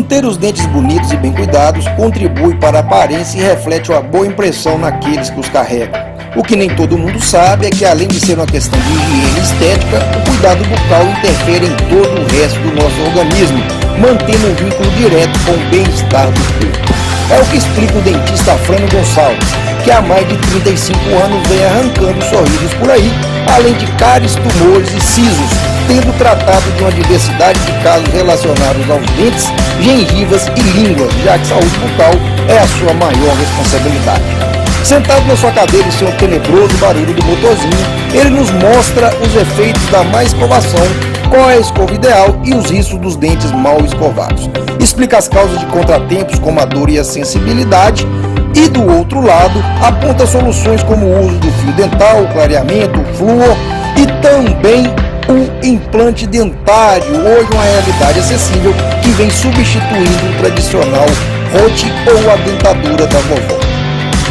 Manter os dentes bonitos e bem cuidados contribui para a aparência e reflete uma boa impressão naqueles que os carregam. O que nem todo mundo sabe é que, além de ser uma questão de higiene e estética, o cuidado bucal interfere em todo o resto do nosso organismo, mantendo um vínculo direto com o bem-estar do corpo. É o que explica o dentista Frânio Gonçalves, que há mais de 35 anos vem arrancando sorrisos por aí, além de cáries, tumores e sisos, tendo tratado de uma diversidade de casos relacionados aos dentes, gengivas e línguas, já que saúde bucal é a sua maior responsabilidade. Sentado na sua cadeira e sem o tenebroso barulho do motorzinho, ele nos mostra os efeitos da má escovação, qual é a escova ideal e os riscos dos dentes mal escovados. Explica as causas de contratempos como a dor e a sensibilidade e, do outro lado, aponta soluções como o uso do fio dental, o clareamento, o flúor e também o implante dentário, hoje uma realidade acessível que vem substituindo o tradicional rote ou a dentadura da vovó.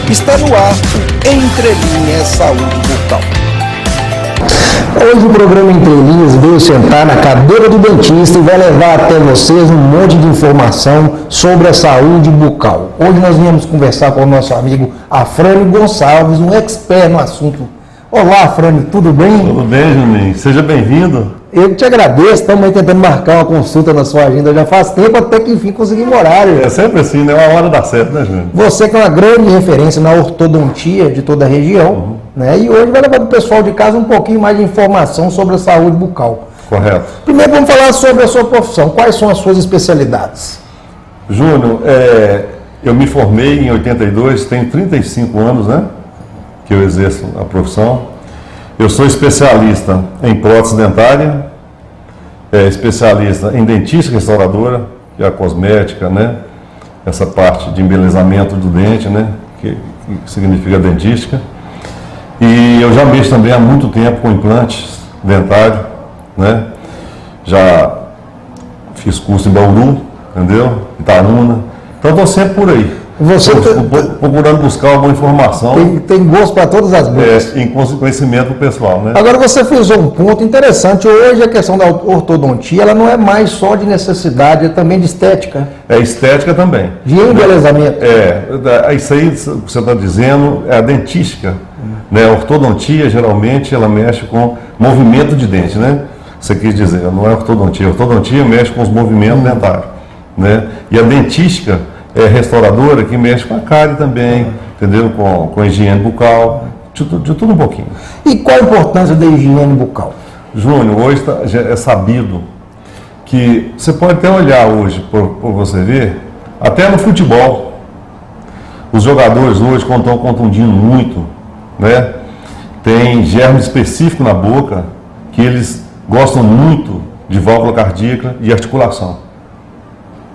Está no ar o Entre Linhas Saúde Bucal. Hoje o programa Entre Linhas veio sentar na cadeira do dentista e vai levar até vocês um monte de informação sobre a saúde bucal. Hoje nós viemos conversar com o nosso amigo Afrânio Gonçalves, um expert no assunto. Olá, Afrânio, tudo bem? Tudo bem, Juninho. Seja bem-vindo. Eu te agradeço, estamos aí tentando marcar uma consulta na sua agenda já faz tempo, até que enfim conseguimos horário. É sempre assim, né? Uma hora dá certo, né, Júnior? Você que é uma grande referência na ortodontia de toda a região, né? E hoje vai levar para o pessoal de casa um pouquinho mais de informação sobre a saúde bucal. Correto. Primeiro vamos falar sobre a sua profissão. Quais são as suas especialidades? Júnior, eu me formei em 82, tenho 35 anos, né? Que eu exerço a profissão. Eu sou especialista em prótese dentária, especialista em dentística restauradora, que é a cosmética, né? Essa parte de embelezamento do dente, né? Que significa dentística. E eu já mexo também há muito tempo com implantes dentários, né? Já fiz curso em Bauru, entendeu? Itaúna. Então estou sempre por aí. Você procurando buscar alguma informação. Tem gosto para todas as coisas. Em conhecimento do pessoal, né? Agora você fez um ponto interessante. Hoje a questão da ortodontia, ela não é mais só de necessidade, é também de estética. É estética também. De embelezamento. Isso aí que você está dizendo é a dentística. Né? A ortodontia, geralmente, ela mexe com movimento de dente, né? Você quis dizer, não é ortodontia. A ortodontia mexe com os movimentos dentários, né? E a dentística é restauradora, que mexe com a cárie também, entendeu? Com a higiene bucal, de tudo um pouquinho. E qual a importância da higiene bucal? Júnior, hoje é sabido que você pode até olhar hoje, por você ver, até no futebol, os jogadores hoje, quando estão contundindo muito, né? Tem germe específico na boca, que eles gostam muito de válvula cardíaca e articulação.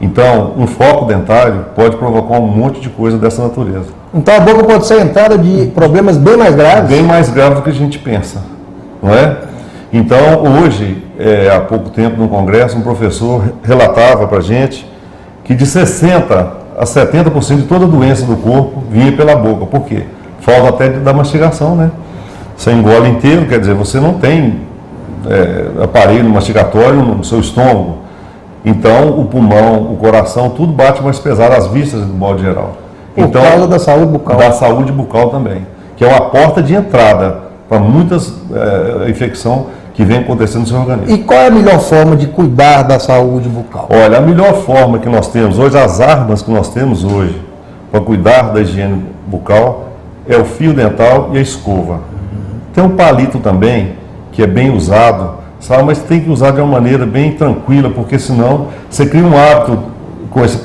Então, um foco dentário pode provocar um monte de coisa dessa natureza. Então a boca pode ser entrada de problemas bem mais graves? Bem mais graves do que a gente pensa, não é? Então, hoje, há pouco tempo, no congresso, um professor relatava para a gente que de 60% a 70% de toda doença do corpo vinha pela boca. Por quê? Falta até da mastigação, né? Você engole inteiro, quer dizer, você não tem aparelho mastigatório no seu estômago. Então, o pulmão, o coração, tudo bate mais pesado, as vistas, de modo geral. Por causa da saúde bucal. Da saúde bucal também, que é uma porta de entrada para muitas infecções que vem acontecendo no seu organismo. E qual é a melhor forma de cuidar da saúde bucal? Olha, a melhor forma que nós temos hoje, as armas que nós temos hoje para cuidar da higiene bucal é o fio dental e a escova. Tem um palito também, que é bem usado, sabe, mas tem que usar de uma maneira bem tranquila, porque senão você cria um hábito com esse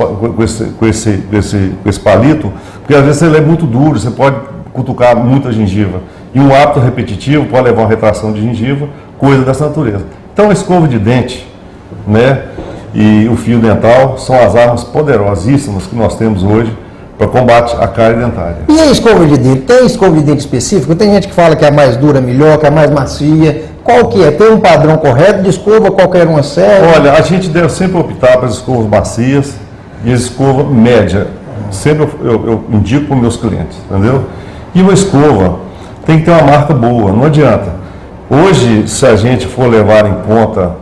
palito, porque às vezes ele é muito duro, você pode cutucar muita gengiva. E um hábito repetitivo pode levar a uma retração de gengiva, coisa dessa natureza. Então a escova de dente, né, e o fio dental são as armas poderosíssimas que nós temos hoje para combate à cárie dentária. E a escova de dente? Tem escova de dente específica? Tem gente que fala que é mais dura melhor, que é mais macia. Qual que é? Tem um padrão correto de escova, qualquer uma serve? Olha, a gente deve sempre optar para as escovas macias e a escova média. Sempre eu indico para os meus clientes, entendeu? E uma escova tem que ter uma marca boa, não adianta. Hoje, se a gente for levar em conta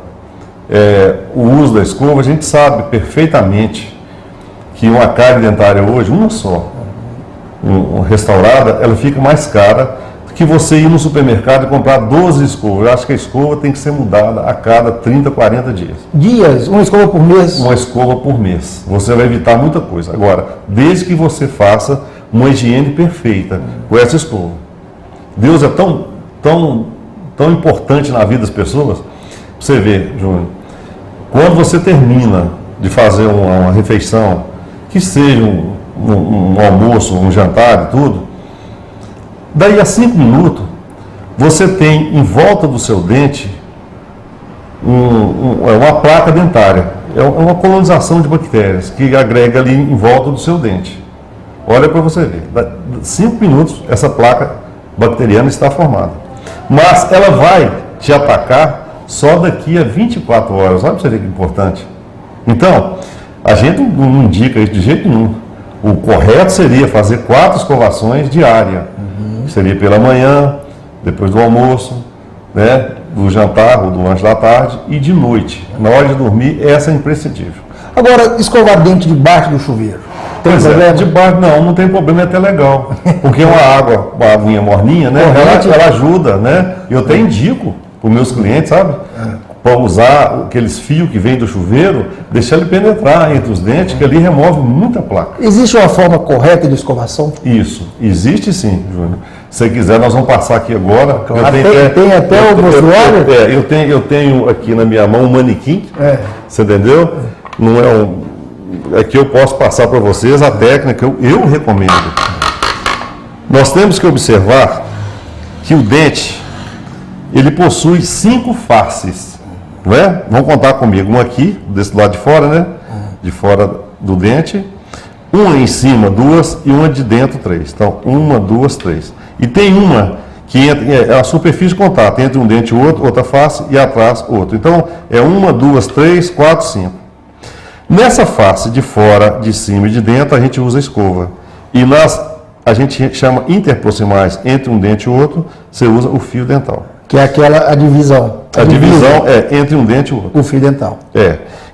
o uso da escova, a gente sabe perfeitamente que uma cárie dentária hoje, uma só, restaurada, ela fica mais cara do que você ir no supermercado e comprar 12 escovas. Eu acho que a escova tem que ser mudada a cada 30, 40 dias. Dias? Uma escova por mês? Uma escova por mês. Você vai evitar muita coisa. Agora, desde que você faça uma higiene perfeita com essa escova. Deus é tão importante na vida das pessoas. Você vê, Júnior, quando você termina de fazer uma refeição, que seja um almoço, um jantar e tudo, daí a 5 minutos, você tem em volta do seu dente uma placa dentária. É uma colonização de bactérias que agrega ali em volta do seu dente. Olha para você ver. 5 minutos, essa placa bacteriana está formada. Mas ela vai te atacar só daqui a 24 horas. Olha para você ver que importante. Então, a gente não indica isso de jeito nenhum. O correto seria fazer 4 escovações diárias. Seria pela manhã, depois do almoço, né, do jantar ou do lanche da tarde e de noite. Na hora de dormir, essa é imprescindível. Agora, escovar dente debaixo do chuveiro. Tem problema? Debaixo não tem problema, é até legal. Porque uma aguinha morninha, né? Ela ajuda, né? Eu até indico para os meus clientes, sabe? Para usar aqueles fios que vêm do chuveiro, deixar ele penetrar entre os dentes, que ali remove muita placa. Existe uma forma correta de escovação? Isso, existe sim, Júnior. Se você quiser, nós vamos passar aqui agora. Tem até o mostruário? Eu tenho aqui na minha mão um manequim, você entendeu? Não é que eu posso passar para vocês a técnica, eu recomendo. Nós temos que observar que o dente, ele possui 5 faces. Não é? Vamos contar comigo, uma aqui, desse lado de fora, né? De fora do dente. Uma em cima, 2, e uma de dentro, 3. Então, 1, 2, 3. E tem uma que é a superfície de contato entre um dente e outro, outra face, e atrás outro. Então, é 1, 2, 3, 4, 5. Nessa face de fora, de cima e de dentro, a gente usa a escova. E a gente chama interproximais entre um dente e outro, você usa o fio dental. Que é a divisão. A divisão é entre um dente e o outro. O fio dental.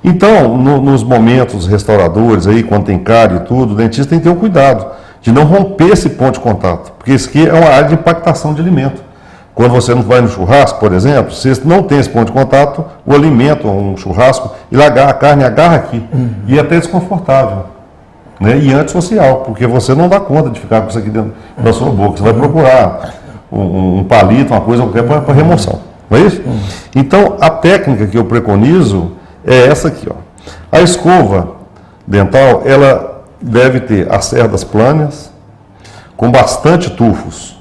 Então, nos momentos restauradores, aí, quando tem cárie e tudo, o dentista tem que ter um cuidado de não romper esse ponto de contato. Porque isso aqui é uma área de impactação de alimento. Quando você não vai no churrasco, por exemplo, se não tem esse ponto de contato, o alimento, um churrasco, a carne agarra aqui. E é até desconfortável. Né? E antissocial, porque você não dá conta de ficar com isso aqui dentro da sua boca. Você vai procurar um palito, uma coisa qualquer para remoção. Não é isso? Então, a técnica que eu preconizo é essa aqui. Ó. A escova dental, ela deve ter as cerdas plâneas, com bastante tufos.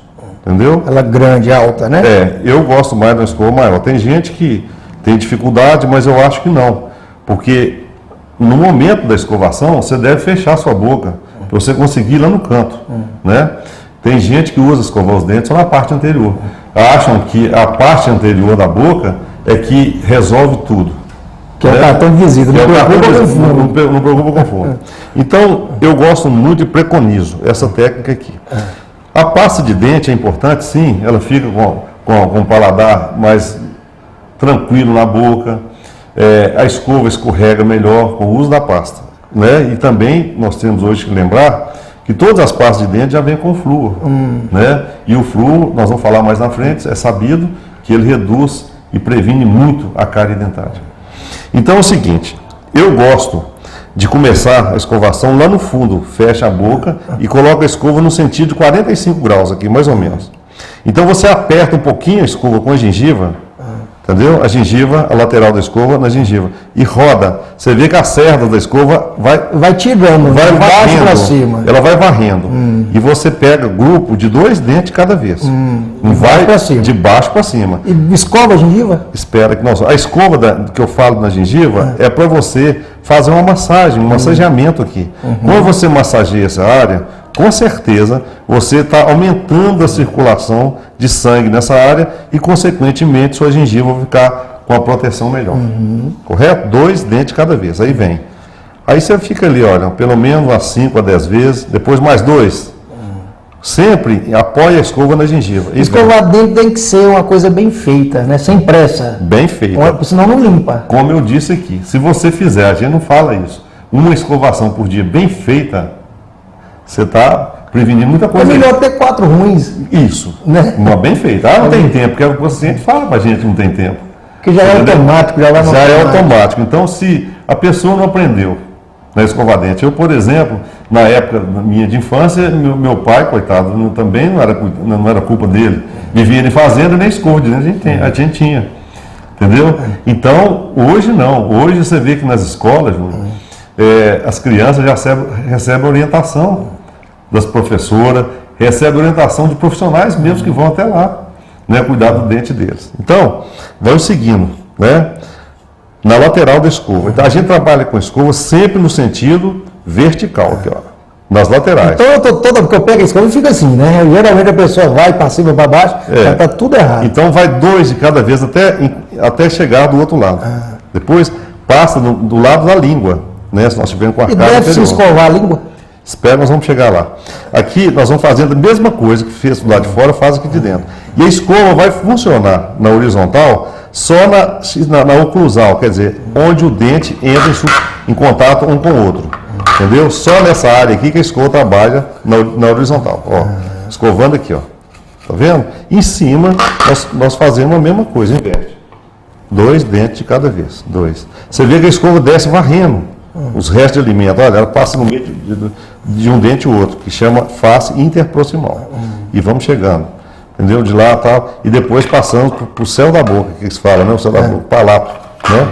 Entendeu? Ela grande, alta, né? Eu gosto mais de uma escova maior. Tem gente que tem dificuldade, mas eu acho que não. Porque no momento da escovação, você deve fechar a sua boca, para você conseguir ir lá no canto. Né? Tem gente que usa escovar os dentes só na parte anterior. Acham que a parte anterior da boca é que resolve tudo. Que é o cartão de visita, não preocupa com fundo. Então, eu gosto muito e preconizo essa técnica aqui. A pasta de dente é importante, sim, ela fica com o paladar mais tranquilo na boca, a escova escorrega melhor com o uso da pasta. Né? E também nós temos hoje que lembrar que todas as pastas de dente já vêm com flúor. Né? E o flúor, nós vamos falar mais na frente, é sabido que ele reduz e previne muito a cárie dentária. Então é o seguinte, eu gosto de começar a escovação lá no fundo, fecha a boca e coloca a escova no sentido de 45 graus aqui, mais ou menos. Então você aperta um pouquinho a escova com a gengiva, entendeu? A gengiva, a lateral da escova na gengiva, e roda. Você vê que a cerda da escova vai tirando, vai varrendo, para cima. Ela vai varrendo. E você pega grupo de 2 dentes cada vez. Vai de baixo para cima. E escova a gengiva? Espera que a escova que eu falo na gengiva é para você fazer uma massagem, um massageamento aqui. Quando você massageia essa área, com certeza você está aumentando a circulação de sangue nessa área e, consequentemente, sua gengiva vai ficar com a proteção melhor. Correto? 2 dentes cada vez. Aí vem. Aí você fica ali, olha, pelo menos umas 5 a 10 vezes, depois mais 2. sempre apoie a escova na gengiva. Escovar dente tem que ser uma coisa bem feita, né? Sem pressa. Bem feita. Senão não limpa. Como eu disse aqui, se você fizer, a gente não fala isso, uma escovação por dia bem feita, você está prevenindo muita coisa. É melhor ter 4 ruins. Isso, né? Uma bem feita. Ah, não tem tempo, porque o paciente fala pra gente que não tem tempo. Que já é automático, já vai no Já é automático. Então, se a pessoa não aprendeu na escovar dente, eu, por exemplo, na época minha de infância, meu pai, coitado, também não era culpa dele. Vivia em fazenda, nem escova de dente a gente tinha. Entendeu? Então, hoje não. Hoje você vê que nas escolas, as crianças já recebem orientação das professoras, recebem orientação de profissionais mesmo que vão até lá, né, cuidar do dente deles. Então, vamos seguindo, né, na lateral da escova. Então, a gente trabalha com escova sempre no sentido vertical, aqui, ó, nas laterais. Então, porque eu pego a escova e fica assim, né? Geralmente a pessoa vai para cima e para baixo, já está tudo errado. Então, vai 2 de cada vez até chegar do outro lado. Depois, passa do lado da língua, né, se nós estivermos com a E cara deve-se escovar a língua? Espera, nós vamos chegar lá. Aqui nós vamos fazendo a mesma coisa que fez do lado de fora, faz aqui de dentro. E a escova vai funcionar na horizontal só na oclusal, quer dizer, onde o dente entra em contato um com o outro. Entendeu? Só nessa área aqui que a escova trabalha na horizontal. Ó, escovando aqui, ó. Tá vendo? Em cima, nós fazemos a mesma coisa, inverte. 2 dentes de cada vez. 2. Você vê que a escova desce varrendo os restos de alimento. Olha, ela passa no meio de um dente e outro, que chama face interproximal. E vamos chegando. Entendeu? De lá tal. E depois passamos para o céu da boca, que se fala, né? O céu da boca, palato. Né?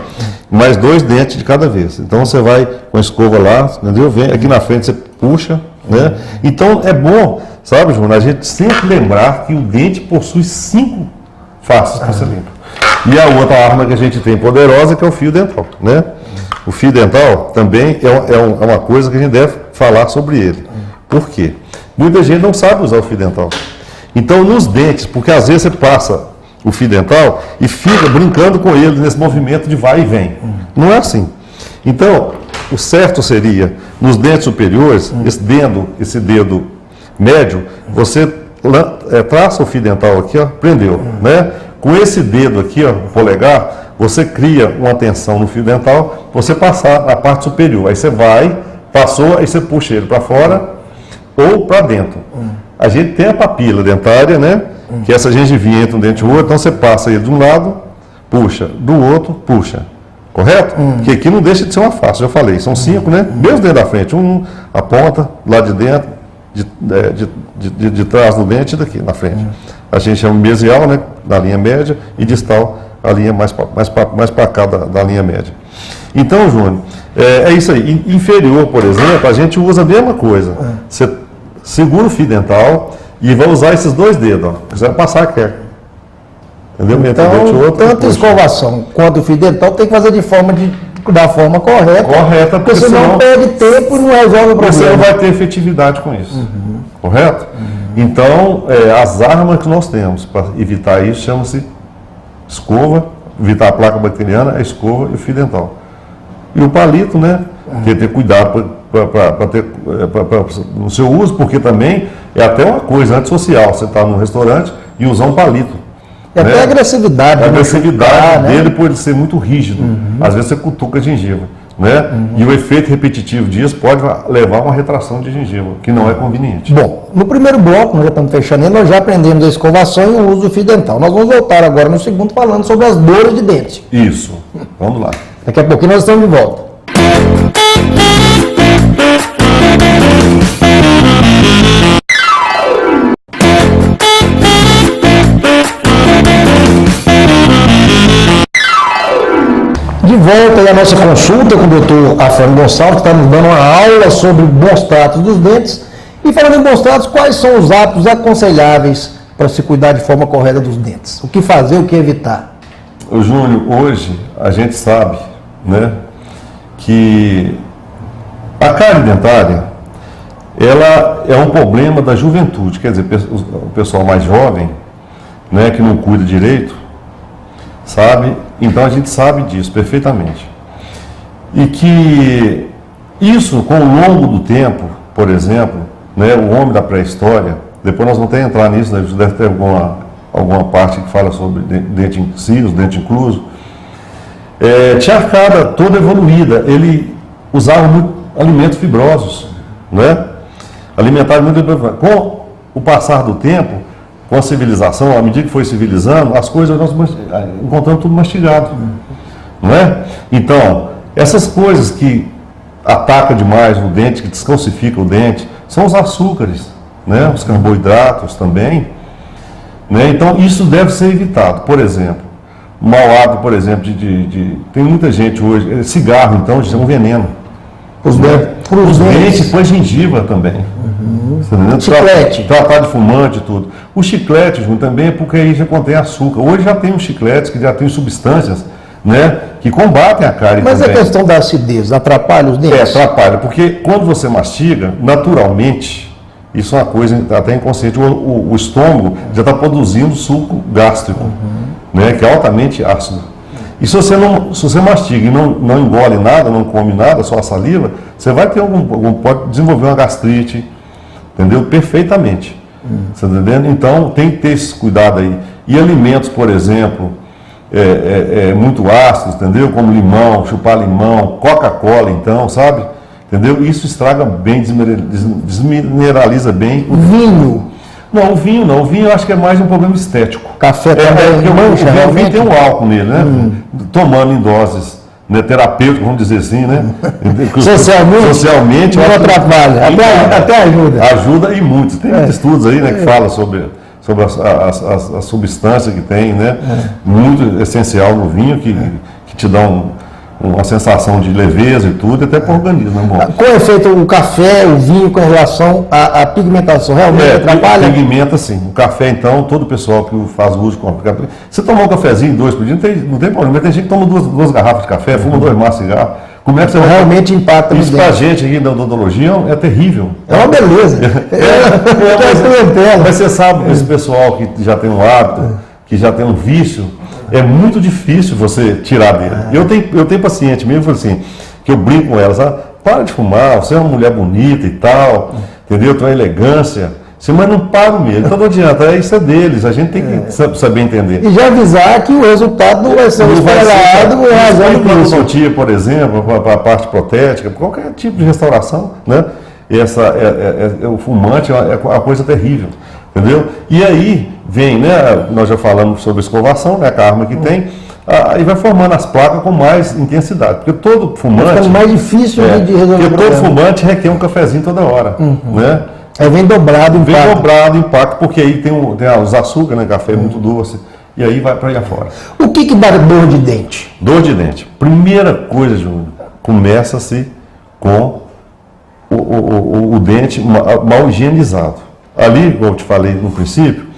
Mais 2 dentes de cada vez. Então você vai com a escova lá, entendeu? Vem aqui na frente, você puxa. Né? Então é bom, sabe, João, a gente sempre lembrar que o dente possui 5 faces para ser limpo. E a outra arma que a gente tem poderosa que é o fio dental, né? O fio dental também é uma coisa que a gente deve falar sobre ele. Por quê? Muita gente não sabe usar o fio dental. Então, nos dentes, porque às vezes você passa o fio dental e fica brincando com ele nesse movimento de vai e vem. Não é assim. Então, o certo seria, nos dentes superiores, esse dedo médio, você traça o fio dental aqui, ó, prendeu, né? Com esse dedo aqui, ó, polegar, você cria uma tensão no fio dental, você passar na parte superior. Aí você vai, passou, aí você puxa ele para fora ou para dentro. A gente tem a papila dentária, né? Que essa gengivinha entre um dente e o outro, então você passa ele de um lado, puxa, do outro, puxa. Correto? Porque aqui não deixa de ser uma face, já falei, são 5, né? Mesmo dentro da frente, a ponta, lá de dentro, de trás do dente e daqui, na frente. A gente chama mesial, né? Da linha média, e distal, a linha mais para cá da linha média. Então, Júnior, é isso aí. Inferior, por exemplo, a gente usa a mesma coisa. Você segura o fio dental e vai usar esses 2 dedos, ó. Você vai passar aqui. Entendeu? Então, tanto a escovação quanto o fio dental tem que fazer da forma correta. Correta, porque senão perde tempo e não resolve o problema. Você não vai ter efetividade com isso. Correto? Então, as armas que nós temos para evitar isso chama-se escova, evitar a placa bacteriana, a escova e o fio dental. E o palito, né? Tem que ter cuidado no seu uso, porque também é até uma coisa antissocial. Você está num restaurante e usar um palito. E até a agressividade. A agressividade dele pode ser muito rígido. Às vezes você cutuca a gengiva. Né? E o efeito repetitivo disso pode levar a uma retração de gengiva, que não é conveniente. Bom, no primeiro bloco, nós já estamos fechando, nós já aprendemos a escovação e o uso do fio dental. Nós vamos voltar agora no segundo falando sobre as dores de dente. Isso. Vamos lá. Daqui a pouquinho nós estamos de volta. De volta aí a nossa consulta com o doutor Afrânio Gonçalves, que está nos dando uma aula sobre bons tratos dos dentes. E falando em bons tratos, quais são os hábitos aconselháveis para se cuidar de forma correta dos dentes? O que fazer, o que evitar? Ô Júnior, hoje a gente sabe, né, que a cárie dentária, ela é um problema da juventude, quer dizer, o pessoal mais jovem, né, que não cuida direito, sabe? Então a gente sabe disso perfeitamente. E que isso, com o longo do tempo, por exemplo, né, o homem da pré-história, Depois nós vamos até entrar nisso, né? Deve ter alguma parte que fala sobre dente inciso, dente incluso. Tinha a arcada toda evoluída, ele usava muito alimentos fibrosos, né? Alimentava muito. Com o passar do tempo, com a civilização, à medida que foi civilizando, as coisas nós encontramos tudo mastigado, não é? Então, essas coisas que atacam demais o dente, que descalcificam o dente, são os açúcares, né? Os carboidratos também, né? Então, isso deve ser evitado. Por exemplo, o mau hábito, por exemplo, tem muita gente hoje, cigarro, então, é um veneno. Os dentes, põe gengiva também. Chiclete. Tratar de fumante e tudo. O chiclete, Júnior, também é porque aí já contém açúcar. Hoje já tem os chicletes que já tem substâncias, né, que combatem a cárie também. Mas a questão da acidez atrapalha os dentes? Atrapalha, porque quando você mastiga, naturalmente, isso é uma coisa até inconsciente, o estômago já está produzindo suco gástrico, né, que é altamente ácido. E se você mastiga e não engole nada, não come nada, só a saliva, você vai ter pode desenvolver uma gastrite, entendeu? Perfeitamente. Você está entendendo? Então, tem que ter esse cuidado aí. E alimentos, por exemplo, muito ácidos, entendeu? Como limão, chupar limão, Coca-Cola, então, sabe? Entendeu? Isso estraga bem, desmineraliza bem. Vinho. Não, o vinho não. O vinho eu acho que é mais um problema estético. Café também mancha, o vinho tem um álcool nele, né? Tomando em doses, né, terapêuticas, vamos dizer assim, né? Socialmente não atrapalha, até ajuda. Ajuda e muito. Tem muitos estudos aí, né, que falam sobre a substância que tem, né? Muito essencial no vinho, que te dá uma sensação de leveza e tudo, até para o organismo. É bom. Qual é o efeito o café, o vinho com relação à pigmentação? Realmente atrapalha? Pigmenta sim. O café, então, todo o pessoal que faz uso de café. Você tomar um cafezinho, 2 por dia, não tem problema. Tem gente que toma duas garrafas de café, fuma 2 maços de cigarro. Como é que você realmente impacta isso para a gente aqui da odontologia é terrível. É uma beleza. Mas você sabe que esse pessoal que já tem um hábito, que já tem um vício, é muito difícil você tirar dele. Eu tenho paciente mesmo, assim, que eu brinco com elas, para de fumar, você é uma mulher bonita e tal, entendeu? Tem uma elegância, mas não para mesmo. Então não adianta, isso é deles, a gente tem que saber entender. E já avisar que o resultado não vai ser esperado com razão do endodontia, por exemplo, para a parte protética, qualquer tipo de restauração, né? O fumante é uma coisa terrível, entendeu? E aí vem, né, nós já falamos sobre escovação, né, a arma que tem, e vai formando as placas com mais intensidade, porque todo fumante... Vai ficando mais difícil de resolver. Porque todo fumante requer um cafezinho toda hora, né? Aí vem dobrado o impacto. Vem dobrado o impacto, porque aí tem os açúcares, né, café é muito doce, e aí vai para aí afora. O que dá dor de dente? Dor de dente. Primeira coisa, Júnior, começa-se com o dente mal higienizado. Ali, como eu te falei no princípio,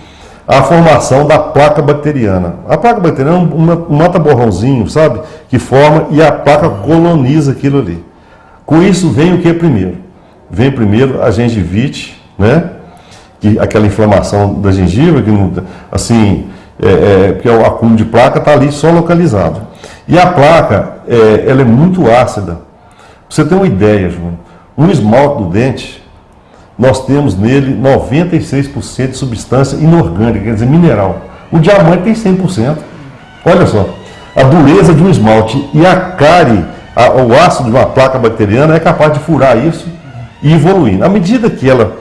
a formação da placa bacteriana. A placa bacteriana é um mata-borrãozinho, sabe? Que forma e a placa coloniza aquilo ali. Com isso vem o que primeiro? Vem primeiro a gengivite, né? Aquela inflamação da gengiva, que não, assim, porque o acúmulo de placa está ali só localizado. E a placa, ela é muito ácida. Pra você ter uma ideia, Júnior, um esmalte do dente, nós temos nele 96% de substância inorgânica, quer dizer, mineral. O diamante tem 100%. Olha só, a dureza de um esmalte e a cárie, o ácido de uma placa bacteriana é capaz de furar isso e evoluir. À medida que ela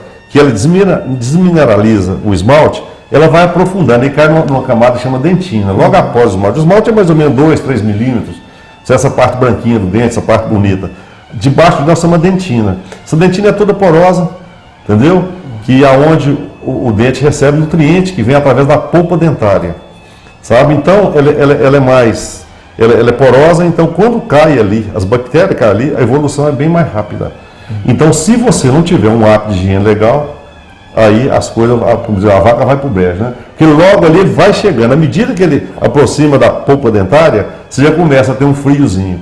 desmineraliza o esmalte, ela vai aprofundando e cai numa camada que chama dentina. Logo após o esmalte. O esmalte é mais ou menos 2, 3 milímetros. Essa parte branquinha do dente, essa parte bonita. Debaixo nós chama dentina. Essa dentina é toda porosa, entendeu? Que é onde o dente recebe nutriente que vem através da polpa dentária, sabe? Então ela é porosa, então quando cai ali, as bactérias caem ali, a evolução é bem mais rápida. Então se você não tiver um hábito de higiene legal, aí as coisas, como dizer, a vaca vai para o brejo, né? Porque logo ali vai chegando, à medida que ele aproxima da polpa dentária, você já começa a ter um friozinho,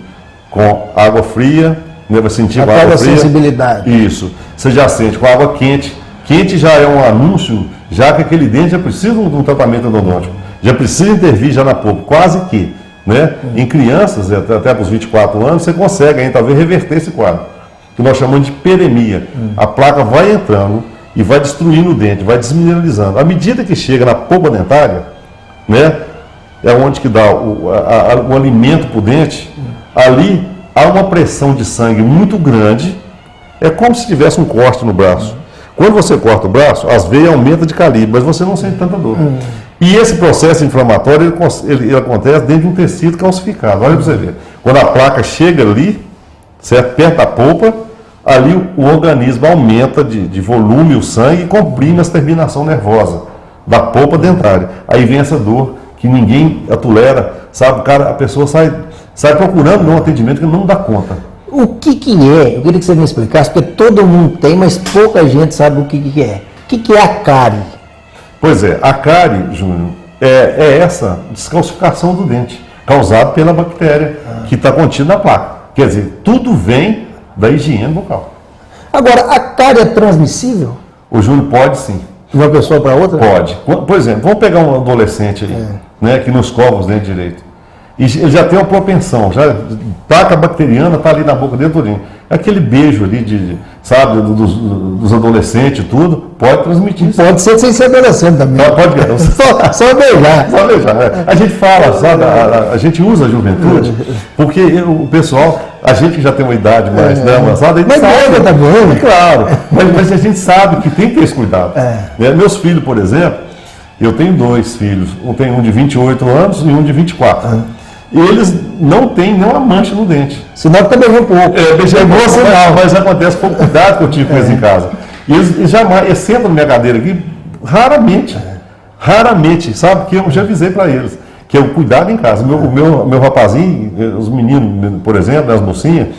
com água fria, né? Vai sentir água fria. Sensibilidade. Isso. Você já sente com água quente. Quente já é um anúncio, já que aquele dente já precisa de um tratamento odontológico. Já precisa intervir já na polpa, quase que. Né? Em crianças, até para os 24 anos, você consegue aí, talvez reverter esse quadro, que nós chamamos de peremia. A placa vai entrando e vai destruindo o dente, vai desmineralizando. À medida que chega na polpa dentária, né, é onde que dá o alimento para o dente, ali há uma pressão de sangue muito grande, é como se tivesse um corte no braço. Quando você corta o braço, as veias aumentam de calibre, mas você não sente tanta dor. E esse processo inflamatório, ele acontece dentro de um tecido calcificado. Olha para você ver. Quando a placa chega ali, certo? Perto da polpa, ali o organismo aumenta de volume o sangue e comprime essa terminação nervosa da polpa dentária. Aí vem essa dor que ninguém tolera, sabe? A pessoa sai procurando um atendimento que não dá conta. O que é? Eu queria que você me explicasse, porque todo mundo tem, mas pouca gente sabe o que é. O que é a cárie? Pois é, a cárie, Júnior, é essa descalcificação do dente, causada pela bactéria que está contida na placa. Quer dizer, tudo vem da higiene bucal. Agora, a cárie é transmissível? O Júnior pode sim. De uma pessoa para outra? Pode. Por exemplo, vamos pegar um adolescente aí, né, que não escova os dentes direito. E ele já tem uma propensão, já placa bacteriana está ali na boca dele todinho. Aquele beijo ali, sabe, dos adolescentes e tudo, pode transmitir isso. Pode ser sem ser adolescente também. Pode só beijar. Só beijar. A gente fala, sabe, a gente usa a juventude, porque o pessoal, a gente que já tem uma idade mais avançada, a gente sabe. Também. Claro, mas a gente sabe que tem que ter esse cuidado. Meus filhos, por exemplo, eu tenho 2 filhos, tem um de 28 anos e um de 24. Eles não têm nenhuma mancha no dente. Senão também um pouco. Beijei moça não, mas acontece por cuidado que eu tive com eles em casa. E eles jamais, eles sentam na minha cadeira aqui, raramente, sabe? Que eu já avisei para eles, que é o cuidado em casa. O meu rapazinho, os meninos, por exemplo, as mocinhas,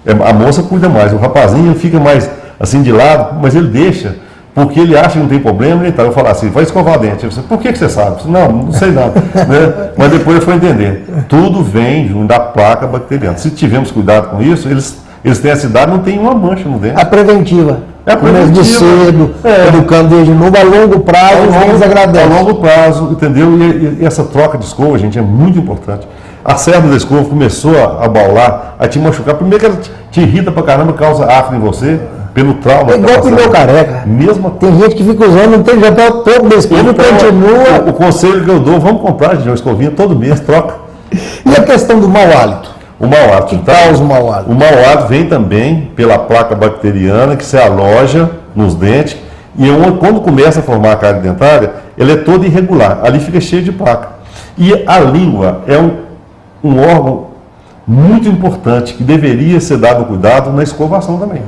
a moça cuida mais, o rapazinho ele fica mais assim de lado, mas ele deixa, porque ele acha que não tem problema, então eu falo assim, vai escovar o dente. Eu disse, por que você sabe? Eu disse, não sei nada. Né? Mas depois eu fui entender. Tudo vem da placa bacteriana. Se tivermos cuidado com isso, eles têm essa idade, não tem uma mancha no dente. A preventiva. É a preventiva. De cedo, educando desde novo, a longo prazo, eles agradecem. A longo prazo, entendeu? E essa troca de escova, gente, é muito importante. A cerda da escova começou a baular, a te machucar. Primeiro que ela te irrita pra caramba, causa afta em você. Pelo trauma. É igual pneu careca. Tem gente que fica usando, não tem já até o topo da escova e continua. O conselho que eu dou, vamos comprar de uma escovinha todo mês, troca. E a questão do mau hálito? O mau hálito. Que causa o mau hálito? O mau hálito vem também pela placa bacteriana que se aloja nos dentes e quando começa a formar a cárie dentária, ela é toda irregular. Ali fica cheio de placa. E a língua é um órgão muito importante que deveria ser dado cuidado na escovação também.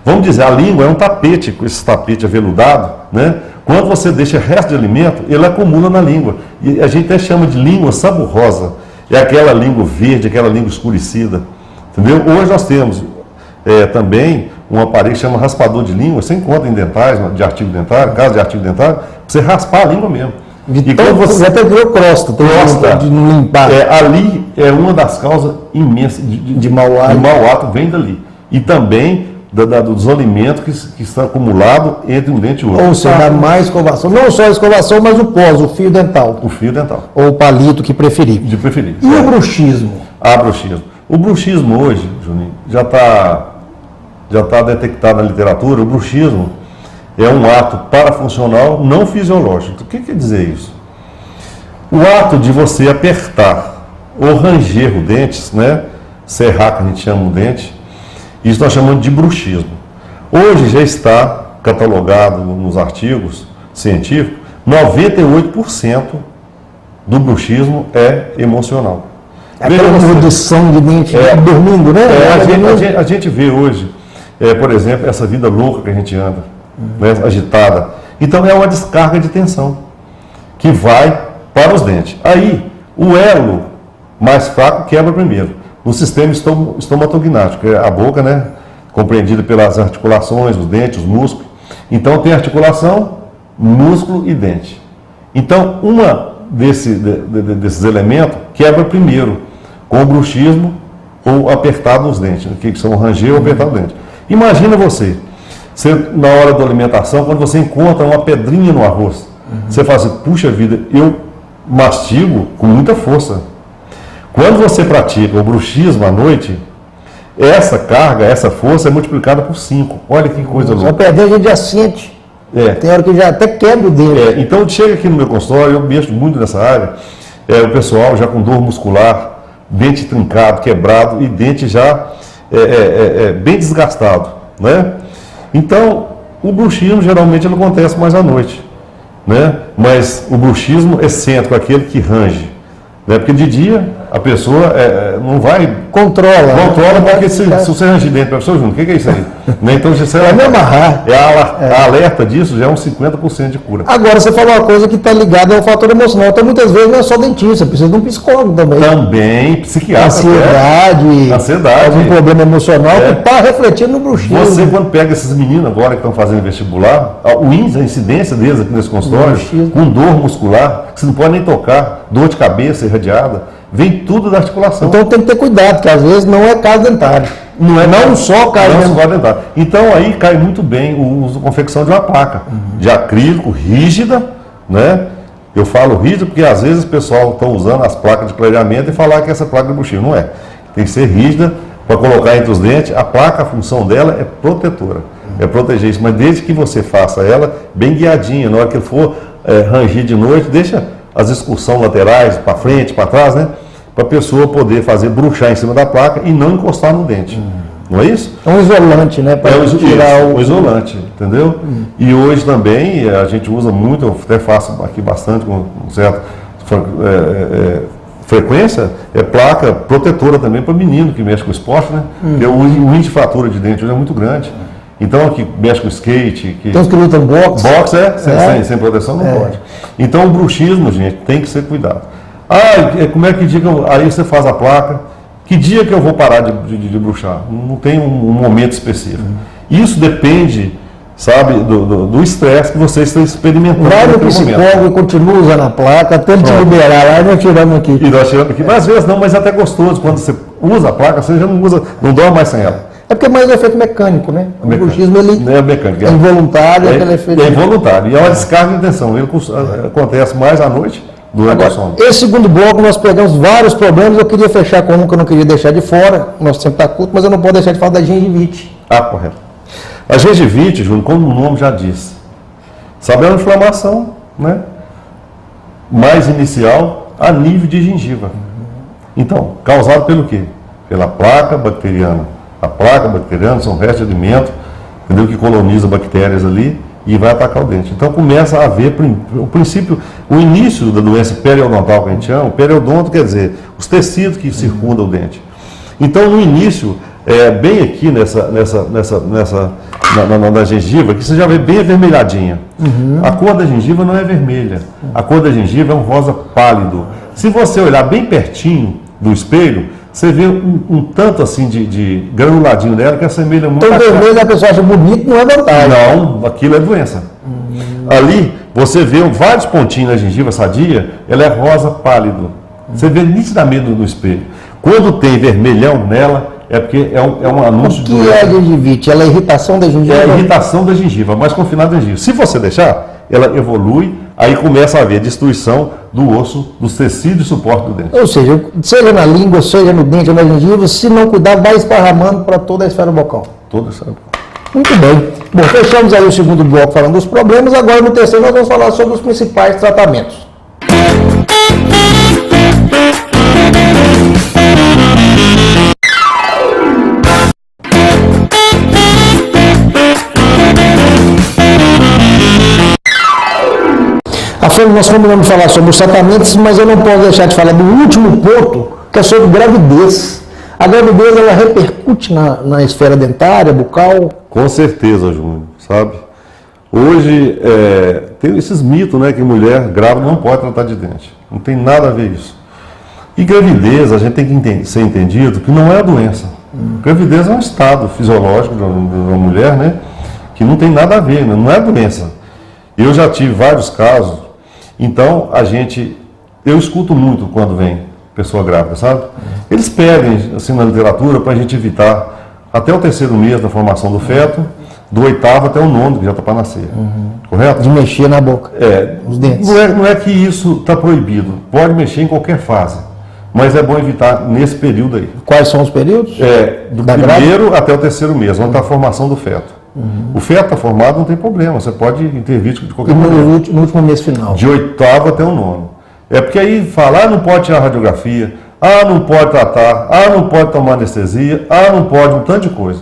Vamos dizer, a língua é um tapete, com esse tapete aveludado, né? Quando você deixa resto de alimento, ele acumula na língua. E a gente até chama de língua saborrosa. É aquela língua verde, aquela língua escurecida. Entendeu? Hoje nós temos também um aparelho que chama raspador de língua. Você encontra em dentais, de artigo dentário, casa de artigo dentário, você raspar a língua mesmo. E quando você até criou crosta de limpar. Ali é uma das causas imensas de mau hálito, vem dali. E também dos alimentos que estão acumulados entre um dente e outro. Ou seja, mais escovação. Não só a escovação, mas o pós, o fio dental. O fio dental. Ou o palito que preferir. De preferir. E o bruxismo? Bruxismo. O bruxismo hoje, Juninho, já está detectado na literatura. O bruxismo é um ato parafuncional não fisiológico. O que quer dizer isso? O ato de você apertar ou ranger o dente, né? Serrar, que a gente chama o dente, isso nós chamamos de bruxismo. Hoje já está catalogado nos artigos científicos, 98% do bruxismo é emocional. Aquela condição de dente dormindo, né? A gente vê hoje, por exemplo, essa vida louca que a gente anda, né, agitada. Então é uma descarga de tensão que vai para os dentes. Aí o elo mais fraco quebra primeiro. O sistema estomatognático, é a boca, né, compreendida pelas articulações, os dentes, os músculos. Então tem articulação, músculo e dente. Então desses elementos quebra primeiro, com o bruxismo ou apertado nos dentes, que são ranger ou apertar o dente. Imagina você, na hora da alimentação, quando você encontra uma pedrinha no arroz, você fala assim, puxa vida, eu mastigo com muita força. Quando você pratica o bruxismo à noite, essa carga, essa força é multiplicada por 5. Olha que coisa louca. Só perder a gente já sente. Tem hora que já até quebra o dedo. Então chega aqui no meu consultório, eu mexo muito nessa área, o pessoal já com dor muscular, dente trincado, quebrado e dente já bem desgastado, né? Então, o bruxismo geralmente ele acontece mais à noite, né? Mas o bruxismo excêntrico, aquele que range, né? Porque de dia a pessoa não vai... Controla, porque se você ranger dentro da pessoa, o que é isso aí? Né? Então, você me amarrar. A alerta disso já é uns 50% de cura. Agora, você falou uma coisa que está ligada ao fator emocional. Então, muitas vezes não é só dentista, precisa de um psicólogo também. Também, psiquiatra. Ansiedade, algum problema emocional que está refletindo no bruxismo. Você, quando pega esses meninos agora que estão fazendo vestibular, o índice, a incidência deles aqui nesse consultório, com dor muscular, que você não pode nem tocar, dor de cabeça irradiada, vem tudo da articulação. Então tem que ter cuidado, porque às vezes não é caso dentário. Não só caso dentário. Então aí cai muito bem o uso, a confecção de uma placa de acrílico rígida, né? Eu falo rígida porque às vezes o pessoal está usando as placas de clareamento e falar que essa placa de bruxismo não é. Tem que ser rígida para colocar entre os dentes. A placa, a função dela é protetora, é proteger isso, mas desde que você faça ela bem guiadinha, na hora que ele for rangir de noite, deixa as excursões laterais para frente, para trás, né? Para a pessoa poder fazer bruxar em cima da placa e não encostar no dente. Não é isso? É um isolante, né? Para tirar o isolante, entendeu? E hoje também a gente usa muito, eu até faço aqui bastante com certa frequência, placa protetora também para menino que mexe com esporte, né? Porque o índice de fratura de dente hoje é muito grande. Então, que mexe com skate... Então, os que lutam boxe... Boxe, sem proteção não pode. Então, o bruxismo, gente, tem que ser cuidado. Como é que dia que aí você faz a placa? Que dia que eu vou parar de bruxar? Não tem um momento específico. Isso depende, sabe, do estresse que você está experimentando. Vai no psicólogo e continua usando a placa até ele te liberar lá e nós tiramos aqui. Mas às vezes não, mas é até gostoso. Quando você usa a placa, você já não dorme mais sem ela. É porque é mais um efeito mecânico, né? O bruxismo é mecânico. É involuntário, aquele efeito. É involuntário. E é uma descarga de tensão. Ele acontece mais à noite durante o sono. Esse segundo bloco nós pegamos vários problemas. Eu queria fechar com um que eu não queria deixar de fora. Nosso tempo está curto, mas eu não posso deixar de falar da gengivite. Correto. A gengivite, Júnior, como o nome já diz, sabe, é uma inflamação, né? Mais inicial a nível de gengiva. Então, causado pelo quê? Pela placa bacteriana. A placa bacteriana são restos de alimento, entendeu? Que coloniza bactérias ali e vai atacar o dente. Então começa a haver o princípio, o início da doença periodontal que a gente chama. Periodonto quer dizer os tecidos que circundam o dente. Então no início, bem aqui na gengiva, que você já vê bem avermelhadinha. A cor da gengiva não é vermelha, a cor da gengiva é um rosa pálido. Se você olhar bem pertinho do espelho, você vê um tanto assim de granuladinho dela que assemelha muito. Então, vermelho a pessoa acha bonito, não é vantagem. Não, aquilo é doença. Ali, você vê vários pontinhos na gengiva sadia, ela é rosa pálido. Você vê nitidamente no espelho. Quando tem vermelhão nela, é porque é um anúncio de doença. O que é a gengivite? Ela é irritação da gengiva? É a irritação da gengiva, mais confinada da gengiva. Se você deixar, ela evolui, aí começa a haver destruição do osso, dos tecidos de suporte do dente. Ou seja, seja na língua, seja no dente ou na gengiva, se não cuidar, vai esparramando para toda a esfera bucal. Toda a esfera bucal. Muito bem. Bom, fechamos aí o segundo bloco falando dos problemas, agora no terceiro nós vamos falar sobre os principais tratamentos. Nós combinamos falar sobre os tratamentos, mas eu não posso deixar de falar do último ponto, que é sobre gravidez. A gravidez, ela repercute na esfera dentária, bucal? Com certeza, Júnior, sabe? Hoje, tem esses mitos, né, que mulher grávida não pode tratar de dente. Não tem nada a ver isso. E gravidez, a gente tem que ser entendido que não é a doença. Gravidez é um estado fisiológico de uma mulher, né, que não tem nada a ver, né, não é a doença. Eu já tive vários casos. Então, eu escuto muito quando vem pessoa grávida, sabe? Eles pedem, assim, na literatura, para a gente evitar até o 3º mês da formação do feto, do 8º até o 9º, que já está para nascer. Correto? De mexer na boca, os dentes. Não é que isso está proibido, pode mexer em qualquer fase, mas é bom evitar nesse período aí. Quais são os períodos? Do primeiro até o 3º mês, onde está a formação do feto. O feto está formado, não tem problema, você pode intervir de qualquer E maneira. no último mês final. De 8º até o 9º. É porque aí fala, não pode tirar radiografia, não pode tratar, não pode tomar anestesia, não pode um tanto de coisa.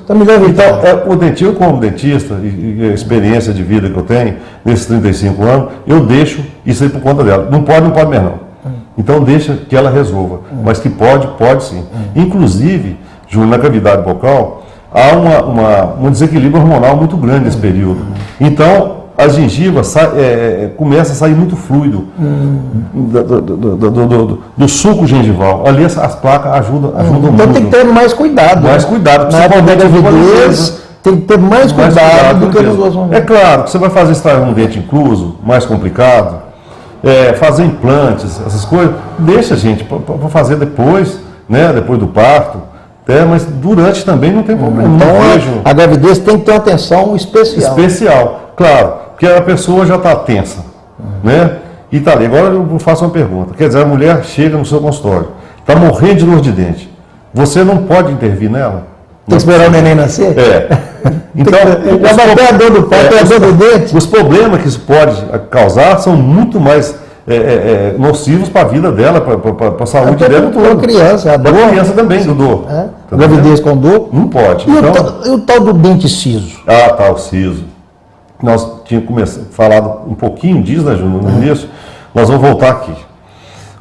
Então, O dentista, eu como dentista, e a experiência de vida que eu tenho, nesses 35 anos, eu deixo isso aí por conta dela. Não pode mesmo não. Então deixa que ela resolva. Mas que pode sim. Inclusive, Júnior, na cavidade bucal, há um desequilíbrio hormonal muito grande nesse período. Então, a gengiva começa a sair muito fluido do suco gengival. Ali as placas ajudam muito. Então tem que ter mais cuidado. Mais cuidado. Na época da gravidez, tem que ter mais cuidado do que nos outros momentos. É claro que você vai fazer extrair um dente incluso, mais complicado, fazer implantes, essas coisas, deixa, gente, para fazer depois, né, depois do parto. Mas durante também não tem problema. Então a gravidez tem que ter uma atenção especial. Especial, claro, porque a pessoa já está tensa, né? E tá ali. Agora eu faço uma pergunta. Quer dizer, a mulher chega no seu consultório, está morrendo de dor de dente. Você não pode intervir nela? Tem que esperar o neném nascer? Então, até a dor do pai, até a dor do dente. Os problemas que isso pode causar são muito mais nocivos para a vida dela, para a saúde dela. Para a criança, Para a criança também, do dor. Gravidez com dor? Não pode. E o tal do dente ciso? O siso. Nós tínhamos falado um pouquinho disso, né, Júnior, no início. Nós vamos voltar aqui.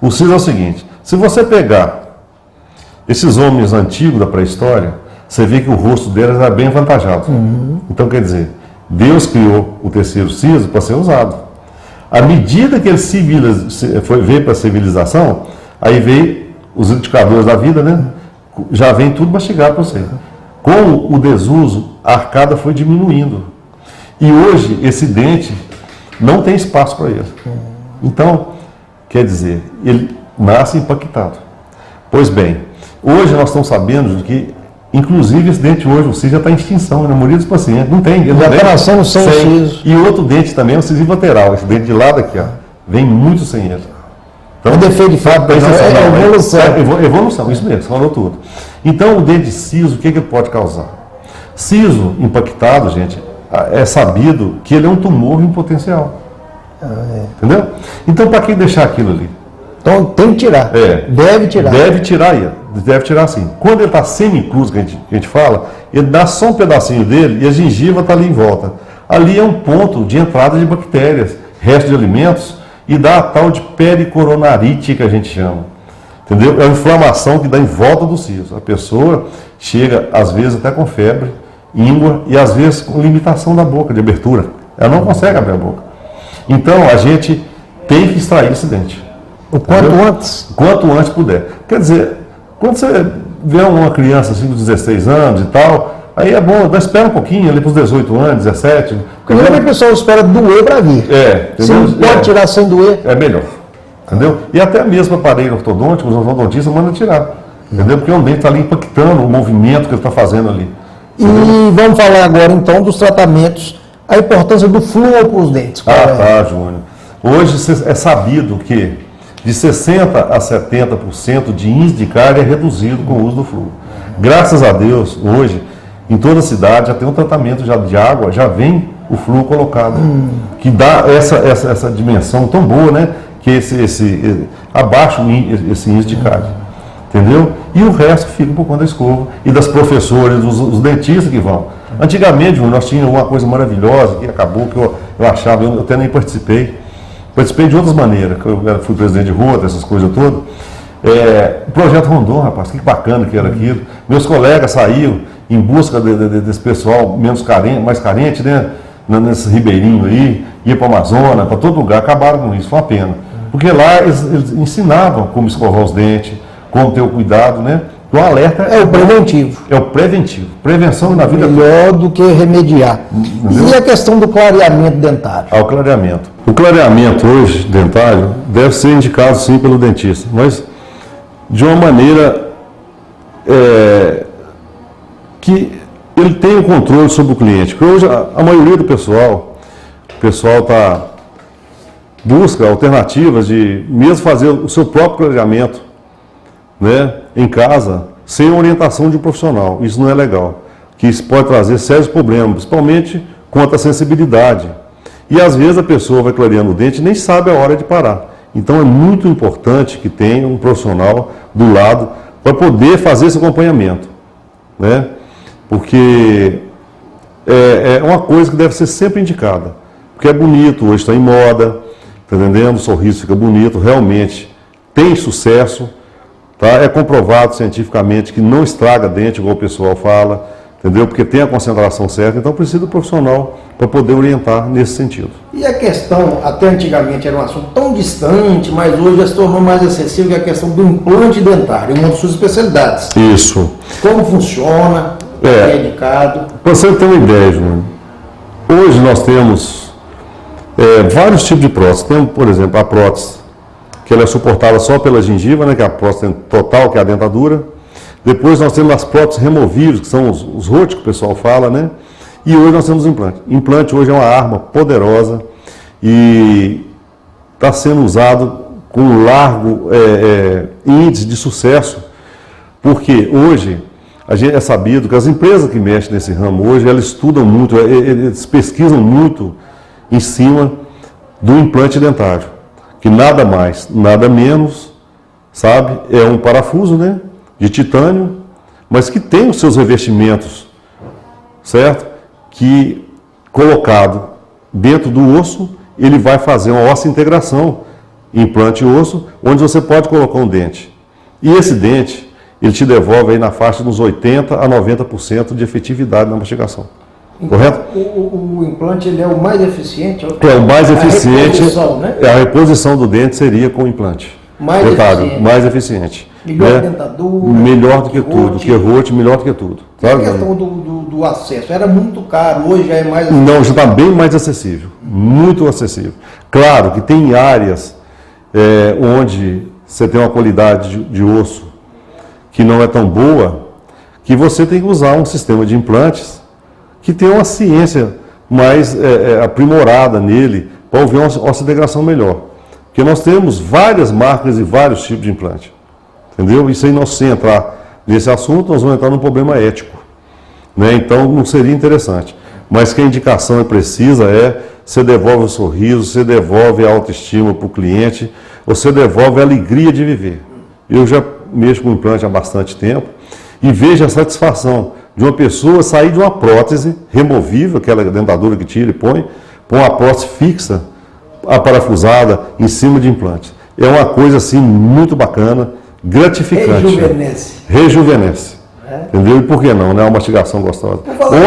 O siso é o seguinte: se você pegar esses homens antigos da pré-história, você vê que o rosto deles era bem avantajado. Então, quer dizer, Deus criou o terceiro siso para ser usado. À medida que ele veio para a civilização, aí veio os indicadores da vida, né? Já vem tudo mastigado para você. Com o desuso, a arcada foi diminuindo. E hoje, esse dente não tem espaço para ele. Então, quer dizer, ele nasce impactado. Pois bem, hoje nós estamos sabendo de que, inclusive, esse dente hoje, o siso já está em extinção, na maioria dos pacientes. Não tem. Já está nascendo sem siso. E outro dente também é o siso lateral. Esse dente de lado aqui, vem muito sem ele. Então, é defeito de fábrica, é evolução. Evolução, isso mesmo, falou tudo. Então, o dente de siso, o que ele pode causar? Siso impactado, gente, é sabido que ele é um tumor em potencial. Entendeu? Então, para que deixar aquilo ali? Então, tem que tirar. Deve tirar. Deve tirar sim. Quando ele está semi-incluso, que a gente fala, ele dá só um pedacinho dele e a gengiva está ali em volta. Ali é um ponto de entrada de bactérias, resto de alimentos, e dá a tal de pericoronarite que a gente chama. Entendeu? É a inflamação que dá em volta do siso. A pessoa chega, às vezes, até com febre, íngua e, às vezes, com limitação da boca, de abertura. Ela não consegue abrir a boca. Então, a gente tem que extrair esse dente. O quanto antes? Quanto antes puder. Quer dizer, quando você vê uma criança assim, com 16 anos e tal, aí é bom, espera um pouquinho, ali para os 18 anos, 17. Porque geralmente o pessoal espera doer para vir. Se não pode tirar sem doer. É melhor. Entendeu? E até mesmo aparelho ortodôntico, os ortodontistas mandam tirar. Entendeu? Porque o dente está ali impactando o movimento que ele está fazendo ali. Entendeu? E vamos falar agora então dos tratamentos, a importância do flúor para os dentes. Tá, Júnior. Hoje é sabido que de 60% a 70% de índice de cárie é reduzido com o uso do flúor. Graças a Deus, hoje, em toda a cidade já tem um tratamento de água, já vem o flúor colocado, que dá essa dimensão tão boa, né? Que abaixa esse índice de cárie. Entendeu? E o resto fica por conta da escova e das professoras, os dentistas que vão. Antigamente, nós tínhamos uma coisa maravilhosa que acabou, que eu achava, eu até nem participei. Participei de outras maneiras, que eu fui presidente de rota, essas coisas todas. O Projeto Rondon, rapaz, que bacana que era aquilo. Meus colegas saíam em busca desse pessoal mais carente, né? Nesse ribeirinho aí, ia para o Amazonas, para todo lugar, acabaram com isso, foi uma pena. Porque lá eles ensinavam como escovar os dentes, como ter o cuidado, né? O alerta é o preventivo. É o preventivo. Prevenção na vida. Melhor do que remediar. Entendeu? E a questão do clareamento dentário? O clareamento. O clareamento hoje, dentário, deve ser indicado sim pelo dentista, mas de uma maneira que ele tenha o controle sobre o cliente. Porque hoje a maioria do pessoal busca alternativas de mesmo fazer o seu próprio clareamento, né, em casa, sem orientação de um profissional. Isso não é legal. que isso pode trazer sérios problemas, principalmente quanto à sensibilidade. E às vezes a pessoa vai clareando o dente e nem sabe a hora de parar. Então é muito importante que tenha um profissional do lado para poder fazer esse acompanhamento, né? Porque é uma coisa que deve ser sempre indicada, porque é bonito, hoje está em moda, está entendendo? O sorriso fica bonito, realmente tem sucesso, tá? É comprovado cientificamente que não estraga dente, igual o pessoal fala, entendeu? Porque tem a concentração certa, então precisa do profissional para poder orientar nesse sentido. E a questão, até antigamente era um assunto tão distante, mas hoje já se tornou mais acessível, que é a questão do implante dentário, uma de suas especialidades. Isso. Como funciona, é indicado? Para você ter uma ideia, Júnior, hoje nós temos vários tipos de prótese. Temos, por exemplo, a prótese, que ela é suportada só pela gengiva, né, que é a prótese total, que é a dentadura. Depois nós temos as próteses removíveis, que são os rotes que o pessoal fala, né? E hoje nós temos o implante. Implante hoje é uma arma poderosa e está sendo usado com largo índice de sucesso, porque hoje é sabido que as empresas que mexem nesse ramo hoje, elas estudam muito, eles pesquisam muito em cima do implante dentário, que nada mais, nada menos, sabe, é um parafuso, né, de titânio, mas que tem os seus revestimentos, certo? Que colocado dentro do osso, ele vai fazer uma ósseo-integração, implante osso, onde você pode colocar um dente. E esse dente, ele te devolve aí na faixa de uns 80% a 90% de efetividade na mastigação. Então, correto? O implante ele é o mais eficiente? É o mais eficiente. Reposição, né? A reposição do dente seria com o implante. Mais eficiente. Mais eficiente. Melhor que dentadura. Melhor do que tudo. Que rote, melhor do que tudo. E a questão do acesso? Era muito caro, hoje já é mais acessível? Não, já está bem mais acessível. Muito acessível. Claro que tem áreas onde você tem uma qualidade de osso que não é tão boa, que você tem que usar um sistema de implantes que tem uma ciência mais aprimorada nele para ouvir uma osseodegradação melhor. Porque nós temos várias marcas e vários tipos de implante. Entendeu? Isso aí, nós sem entrar nesse assunto, nós vamos entrar num problema ético, né? Então não seria interessante. Mas que a indicação é precisa você devolve o sorriso, você devolve a autoestima para o cliente, você devolve a alegria de viver. Eu já mexo com implante há bastante tempo e vejo a satisfação de uma pessoa sair de uma prótese removível, aquela dentadura que tira e põe uma prótese fixa, aparafusada, em cima de implantes. É uma coisa assim muito bacana, gratificante. Rejuvenesce. Entendeu? E por que não, né? Uma mastigação gostosa.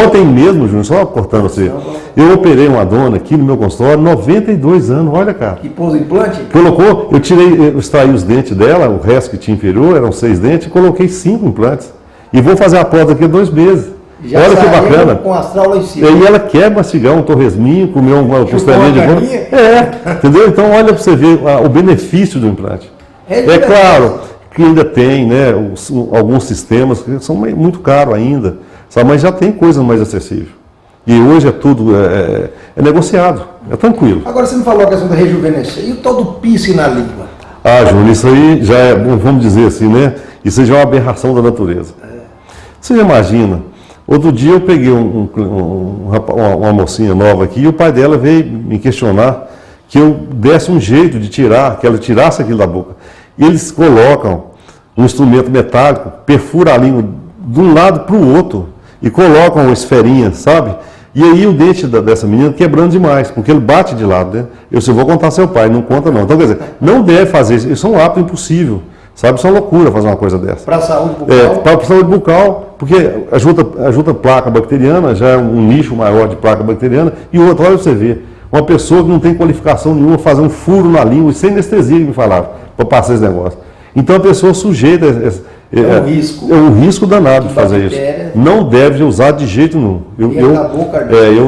Ontem mesmo, Júnior, só cortando você, eu operei uma dona aqui no meu consultório, 92 anos, olha, cara. Que pôs implante? Colocou, eu extraí os dentes dela, o resto que tinha inferior, eram 6 dentes, e coloquei 5 implantes. E vou fazer a prova daqui a 2 meses. Já olha que bacana. Com astral lá em cima. E ela quer mastigar um torresminho, comer uma costelinha de bolo. Entendeu? Então olha para você ver o benefício do implante. É claro que ainda tem, né, alguns sistemas que são muito caros ainda, sabe? Mas já tem coisa mais acessível. E hoje é tudo negociado, é tranquilo. Agora você me falou a questão da rejuvenescer. E o tal do piercing na língua? Ah, Júnior, isso aí já é, vamos dizer assim, né? Isso aí já é uma aberração da natureza. Você imagina, outro dia eu peguei uma mocinha nova aqui e o pai dela veio me questionar que eu desse um jeito de tirar, que ela tirasse aquilo da boca. E eles colocam um instrumento metálico, perfura a língua de um lado para o outro e colocam uma esferinha, sabe? E aí o dente dessa menina quebrando demais, porque ele bate de lado, né? Eu só vou contar seu pai, não conta não. Então, quer dizer, não deve fazer isso, isso é um hábito impossível, sabe? Isso é uma loucura fazer uma coisa dessa. Para a saúde bucal? Para a saúde bucal, porque ajuda placa bacteriana, já é um nicho maior de placa bacteriana, e outra, olha você ver, uma pessoa que não tem qualificação nenhuma fazer um furo na língua, sem anestesia, que me falaram, para passar esse negócio. Então a pessoa sujeita risco. É um risco danado de fazer isso. Não deve usar de jeito nenhum.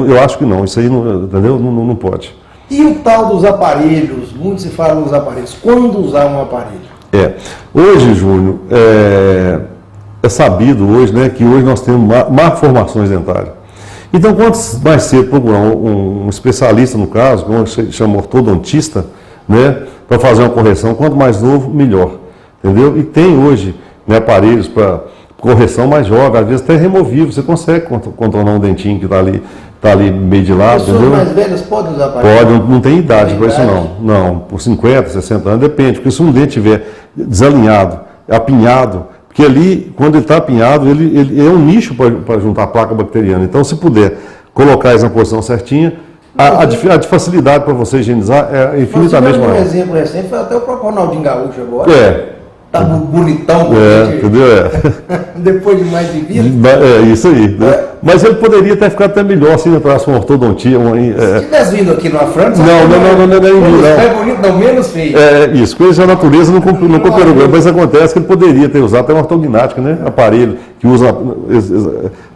Eu acho que não, isso aí não, entendeu? Não pode. E o tal dos aparelhos? Muito se fala dos aparelhos. Quando usar um aparelho? Hoje, Júnior, é sabido hoje, né, que hoje nós temos malformações dentárias. Então, quanto mais cedo procurar um especialista, no caso, como se chama ortodontista, né, para fazer uma correção, quanto mais novo, melhor. Entendeu? E tem hoje, né, aparelhos para correção, mas joga, às vezes até removível, você consegue contornar um dentinho que está ali meio de lado. Pessoas entendeu? mais velhas podem usar aparelho? Pode, não tem idade para isso não. Não, por 50, 60 anos, depende, porque se um dente estiver desalinhado, apinhado, porque ali, quando ele está apinhado, ele é um nicho para juntar a placa bacteriana. Então, se puder colocar isso na posição certinha, a facilidade para você higienizar é infinitamente maior. Um exemplo recente foi até o próprio Ronaldinho Gaúcho agora. Tá bonitão, entendeu? Depois de mais de vida. Isso aí. Né? Mas ele poderia ter ficado até melhor se ele entrasse uma ortodontia. Se tivesse vindo aqui na França, não. É bonito, não, menos feio. Isso, coisa a natureza não cooperou. Mas acontece que ele poderia ter usado até uma ortognática, né? Aparelho que usa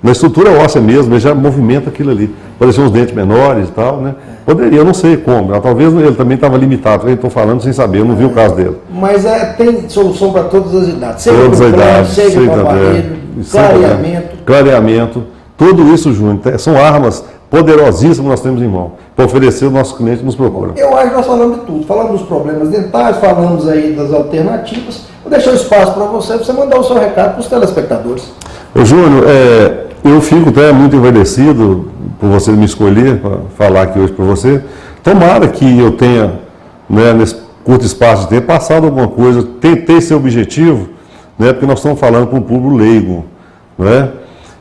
na estrutura óssea mesmo, ele já movimenta aquilo ali. Parecia uns dentes menores e tal, né? Poderia, eu não sei como. Talvez ele também estava limitado, eu estou falando sem saber, eu não vi o caso dele. Mas tem solução para todas as idades. Seja todas as idades, seja com aparelho, clareamento. Tudo isso junto. São armas poderosíssimas que nós temos em mão para oferecer aos nossos clientes que nos procuram. Eu acho que nós falamos de tudo. Falamos dos problemas dentários, falamos aí das alternativas. Vou deixar o espaço para você mandar o seu recado para os telespectadores. Ô, Júnior, eu fico até muito envaidecido por você me escolher para falar aqui hoje para você. Tomara que eu tenha, né, nesse curto espaço de tempo, passado alguma coisa, tentei ser objetivo, né, porque nós estamos falando para um público leigo. Né?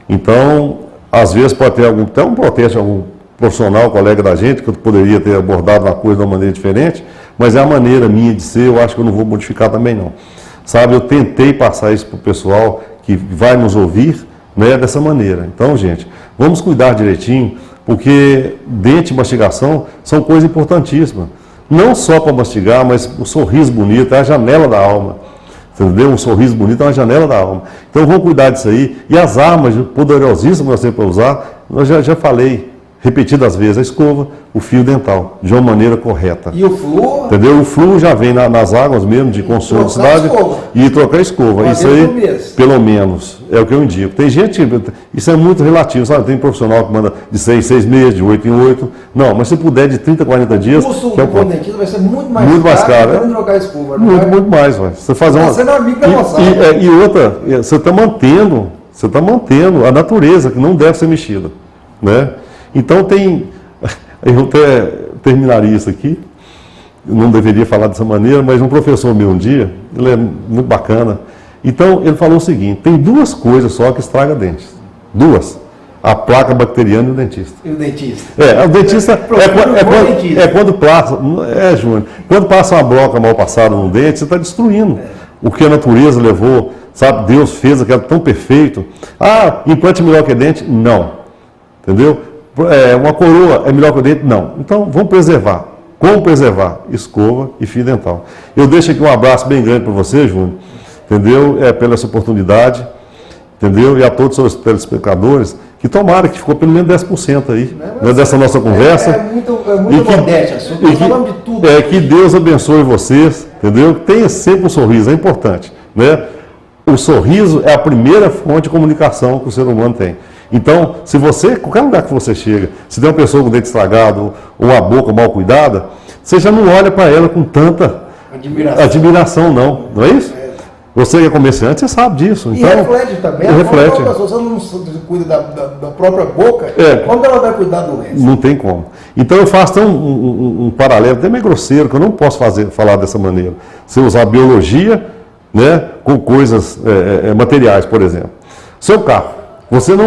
Então, às vezes pode ter até um protesto, algum profissional, colega da gente, que eu poderia ter abordado uma coisa de uma maneira diferente, mas é a maneira minha de ser, eu acho que eu não vou modificar também não. Sabe, eu tentei passar isso para o pessoal que vai nos ouvir, né, dessa maneira. Então, gente, vamos cuidar direitinho, porque dente e mastigação são coisas importantíssimas. Não só para mastigar, mas o sorriso bonito é a janela da alma. Entendeu? Um sorriso bonito é uma janela da alma. Então vamos cuidar disso aí. E as armas poderosíssimas que nós temos para usar, eu já falei repetidas vezes, a escova, o fio dental, de uma maneira correta. E o flúor? Entendeu? O flúor já vem nas águas mesmo de consumo de cidade e trocar a escova. Isso aí, pelo menos, é o que eu indico. Tem gente, isso é muito relativo, sabe? Tem profissional que manda de 6 meses, de 8 em 8. Não, mas se puder de 30, 40 dias... O custo do dentista vai ser muito mais caro do que trocar a escova. Muito mais, vai. Você fazer uma... Você não é amigo da nossa. E outra, você está mantendo a natureza, que não deve ser mexida, né? Então eu até terminaria isso aqui, eu não deveria falar dessa maneira, mas um professor meu um dia, ele é muito bacana, então ele falou o seguinte, tem duas coisas só que estragam dentes, duas, a placa bacteriana e o dentista. E o dentista? O dentista quando passa, Júnior, quando passa uma broca mal passada no dente, você está destruindo o que a natureza levou, sabe, Deus fez aquilo tão perfeito. Implante melhor que dente? Não, entendeu? Uma coroa é melhor que o dente? Não. Então, vamos preservar. Como preservar? Escova e fio dental. Eu deixo aqui um abraço bem grande para você, Júnior, entendeu? Pela essa oportunidade, entendeu? E a todos os telespectadores, que tomara que ficou pelo menos 10% aí, né, dessa nossa conversa. Muito modéstia, nós falamos de tudo. Que Deus abençoe vocês, entendeu? Tenha sempre um sorriso, é importante, né? O sorriso é a primeira fonte de comunicação que o ser humano tem. Então, se você, qualquer lugar que você chega, se tem uma pessoa com o dente estragado ou a boca mal cuidada, você já não olha para ela com tanta admiração, não é isso? Você que é comerciante, você sabe disso. Então, reflete também. Se você não cuida da própria boca, como ela vai cuidar do resto? Não tem como. Então eu faço um paralelo, até meio grosseiro, que eu não posso falar dessa maneira. Você usar biologia, né, com coisas materiais, por exemplo. Seu carro. Você não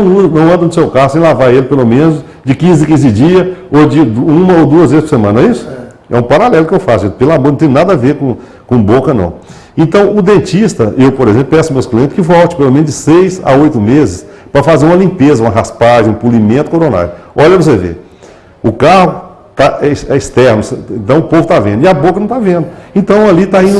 anda no seu carro sem lavar ele pelo menos de 15 em 15 dias ou de 1 ou 2 vezes por semana, não é isso? É um paralelo que eu faço. Pelo amor, não tem nada a ver com boca, não. Então, o dentista, eu, por exemplo, peço aos meus clientes que volte pelo menos de 6 a 8 meses para fazer uma limpeza, uma raspagem, um polimento coronário. Olha para você ver. O carro é externo, então o povo está vendo. E a boca não está vendo. Então, ali está indo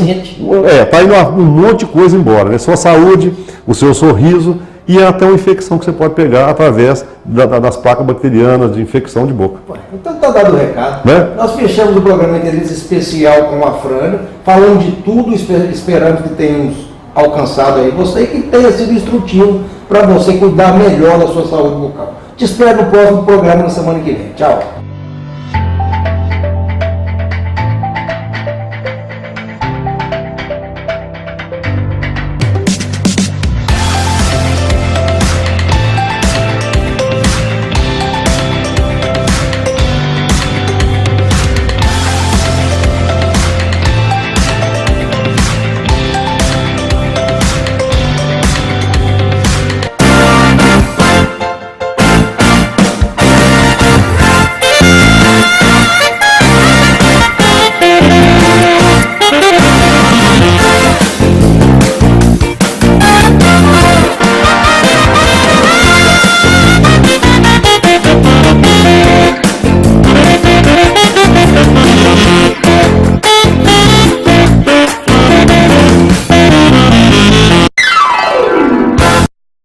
um monte de coisa embora, né? Sua saúde, o seu sorriso e até uma infecção que você pode pegar através das placas bacterianas de infecção de boca. Então está dado o recado. Né? Nós fechamos o programa Entrevista Especial com a Afrânio, falando de tudo, esperando que tenhamos alcançado aí você e que tenha sido instrutivo para você cuidar melhor da sua saúde bucal. Te espero no próximo programa na semana que vem. Tchau.